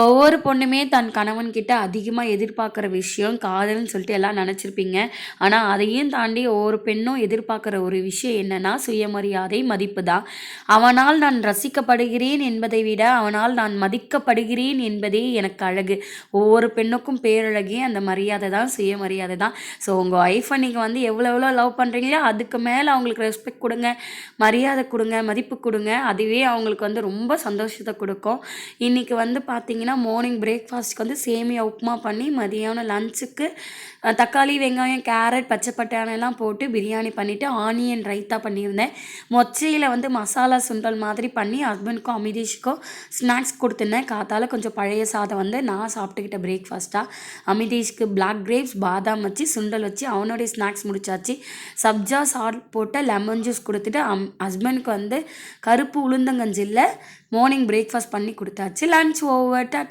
ஒவ்வொரு பொண்ணுமே தன் கணவன்கிட்ட அதிகமா எதிர்பார்க்குற விஷயம் காதல்ன்னு சொல்லிட்டு எல்லாம் நெனச்சிருப்பீங்க. ஆனா, அதையும் தாண்டி ஒவ்வொரு பெண்ணும் எதிர்பார்க்குற ஒரு விஷயம் என்னன்னா, சுயமரியாதை, மதிப்பு தான். அவனால் நான் ரசிக்கப்படுகிறேன் என்பதை விட, அவனால் நான் மதிக்கப்படுகிறேன் என்பதே எனக்கு அழகு. ஒவ்வொரு பெண்ணுக்கும் பேரழகே அந்த மரியாதை தான், சுயமரியாதை தான். ஸோ, உங்க ஒய்ஃப நீங்க வந்து எவ்வளோ எவ்வளோ லவ் பண்றீங்களோ, அதுக்கு மேல அவங்களுக்கு ரெஸ்பெக்ட் குடுங்க, மரியாதை குடுங்க, மதிப்பு குடுங்க. அதுவே அவங்களுக்கு வந்து ரொம்ப சந்தோஷத்த குடுக்கும். இன்னைக்கு வந்து பார்த்தீங்கன்னா, மார்னிங் பிரேக்ஃபாஸ்ட்க்கு வந்து சேமியா உப்புமா பண்ணி, மதியானம் லஞ்சுக்கு தக்காளி, வெங்காயம், கேரட், பச்சை பட்டாணிலாம் போட்டு பிரியாணி பண்ணிவிட்டு, ஆனியன் ரைத்தா பண்ணியிருந்தேன். மொச்சையில் வந்து மசாலா சுண்டல் மாதிரி பண்ணி ஹஸ்பண்டுக்கும் அமிதீஷுக்கும் ஸ்நாக்ஸ் கொடுத்துருந்தேன். காத்தால கொஞ்சம் பழைய சாதம் வந்து நான் சாப்பிட்டுக்கிட்டேன் பிரேக்ஃபாஸ்ட்டாக. அமிதீஷ்க்கு பிளாக் கிரேப்ஸ், பாதாம் வச்சு, சுண்டல் வச்சு அவனுடைய ஸ்நாக்ஸ் முடிச்சாச்சு. சப்ஜா சால்ட் போட்ட லெமன் ஜூஸ் கொடுத்துட்டு ஹஸ்பண்டுக்கு வந்து கருப்பு உளுந்தங்கஞ்சி இல்லை மார்னிங் பிரேக்ஃபாஸ்ட் பண்ணி கொடுத்தாச்சு. Lunch over. டாட்டா.